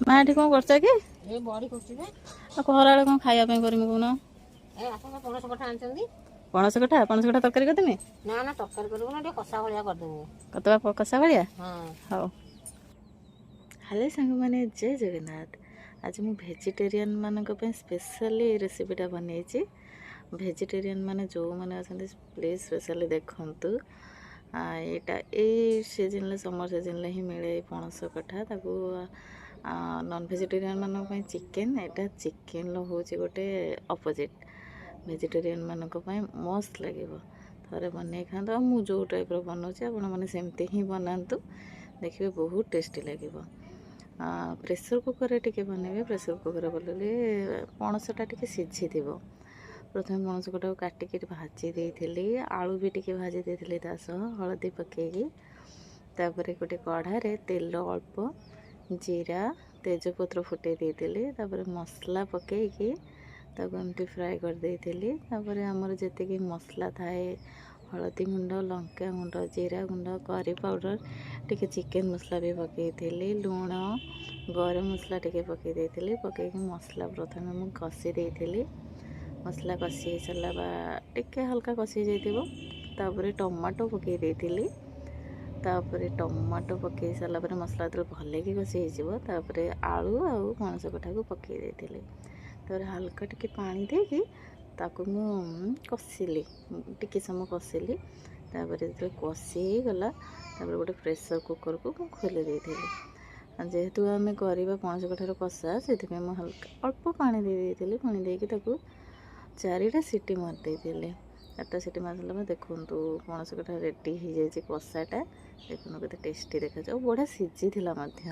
ମା ଏଠି କ'ଣ କରୁଛ କି? ଏ ବଡ଼ି କରୁଛି ଯେ। ଆଉ ଖରାବେଳେ କ'ଣ ଖାଇବା ପାଇଁ କରିମି କହୁନ? ଏ ଆପଣ ପଣସ କଠା ଆଣିଛନ୍ତି? ପଣସ କଠା ତରକାରୀ କରିଦେମି? ନା ନା ତରକାରୀ କରିବୁ ନା, ଟିକେ କଷା ଭଳିଆ କରିଦେବୁ। କରିଦେବା କଷା ଭଳିଆ? ହଁ ହଉ। ହ୍ୟାଲୋ ସାଙ୍ଗମାନେ, ଜୟ ଜଗନ୍ନାଥ। ଆଜି ମୁଁ ଭେଜିଟେରିଆନ୍ ମାନଙ୍କ ପାଇଁ ସ୍ପେଶାଲି ଏ ରେସିପିଟା ବନେଇଛି। ଭେଜିଟେରିଆନ୍ ମାନେ ଯେଉଁମାନେ ଅଛନ୍ତି ପ୍ଲିଜ୍ ସ୍ପେଶାଲି ଦେଖନ୍ତୁ। ଏଇଟା ଏଇ ସିଜନ୍ରେ ସମର୍ ସିଜନ୍ରେ ହିଁ ମିଳେ ଏଇ ପଣସ କଠା। ତାକୁ ନନ୍ ଭେଜିଟେରିଆନ୍ ମାନଙ୍କ ପାଇଁ ଚିକେନ୍, ଏଇଟା ଚିକେନ୍ର ହେଉଛି ଗୋଟେ ଅପୋଜିଟ୍। ଭେଜିଟେରିଆନ୍ ମାନଙ୍କ ପାଇଁ ମସ୍ତ ଲାଗିବ, ଥରେ ବନେଇ ଖାଆନ୍ତୁ। ଆଉ ମୁଁ ଯେଉଁ ଟାଇପ୍ର ବନାଉଛି ଆପଣମାନେ ସେମିତି ହିଁ ବନାନ୍ତୁ, ଦେଖିବେ ବହୁତ ଟେଷ୍ଟି ଲାଗିବ। ପ୍ରେସର୍ କୁକର୍ରେ ଟିକେ ବନେଇବେ। ପ୍ରେସର୍ କୁକର୍ରେ ବନେଇଲେ ପଣସଟା ଟିକେ ସିଝିଥିବ। ପ୍ରଥମେ ପଣସ କଟାକୁ କାଟିକି ଭାଜି ଦେଇଥିଲି, ଆଳୁ ବି ଟିକେ ଭାଜି ଦେଇଥିଲି ତା ସହ ହଳଦୀ ପକାଇକି। ତାପରେ ଗୋଟେ କଢ଼ାରେ ତେଲ ଅଳ୍ପ, ଜିରା ତେଜପତ୍ର ଫୁଟାଇ ଦେଇଥିଲି। ତାପରେ ମସଲା ପକାଇକି ତାକୁ ଏମିତି ଫ୍ରାଏ କରିଦେଇଥିଲି। ତାପରେ ଆମର ଯେତିକି ମସଲା ଥାଏ, ହଳଦୀ ଗୁଣ୍ଡ, ଲଙ୍କା ଗୁଣ୍ଡ, ଜିରା ଗୁଣ୍ଡ, କରି ପାଉଡ଼ର, ଟିକେ ଚିକେନ୍ ମସଲା ବି ପକାଇଥିଲି, ଲୁଣ, ଗରମ ମସଲା ଟିକେ ପକାଇ ଦେଇଥିଲି। ପକାଇକି ମସଲା ପ୍ରଥମେ ମୁଁ କଷି ଦେଇଥିଲି। ମସଲା କଷି ହେଇସାରିଲା ବା ଟିକେ ହାଲକା କଷି ଯାଇଥିବ, ତାପରେ ଟମାଟୋ ପକାଇ ଦେଇଥିଲି। ତାପରେ ଟମାଟୋ ପକାଇ ସାରିଲା ପରେ ମସଲା ଯେତେବେଳେ ଭଲକି କଷି ହେଇଯିବ, ତାପରେ ଆଳୁ ଆଉ ପଣସ କଠାକୁ ପକାଇ ଦେଇଥିଲି। ତାପରେ ହାଲକା ଟିକେ ପାଣି ଦେଇକି ତାକୁ ମୁଁ କଷିଲି, ଟିକେ ସମୟ କଷିଲି। ତାପରେ ଯେତେବେଳେ କଷି ହେଇଗଲା, ତାପରେ ଗୋଟେ ପ୍ରେସର୍ କୁକର୍କୁ ମୁଁ ଖୋଲି ଦେଇଥିଲି। ଯେହେତୁ ଆମେ କରିବା ପଣସ କଠାର କଷା, ସେଥିପାଇଁ ମୁଁ ହାଲକା ଅଳ୍ପ ପାଣି ଦେଇଥିଲି। ପାଣି ଦେଇକି ତାକୁ 4ଟା ସିଟି ମାରିଦେଇଥିଲି। 4ଟା ସିଟି ମାରିଦେଲା ପରେ ଦେଖନ୍ତୁ ପଣସ କଠା ରେଡ଼ି ହେଇଯାଇଛି କଷାଟା। ଦେଖନ୍ତୁ କେତେ ଟେଷ୍ଟି ଦେଖାଯାଉ, ବଢ଼ିଆ ସିଝିଥିଲା ମଧ୍ୟ।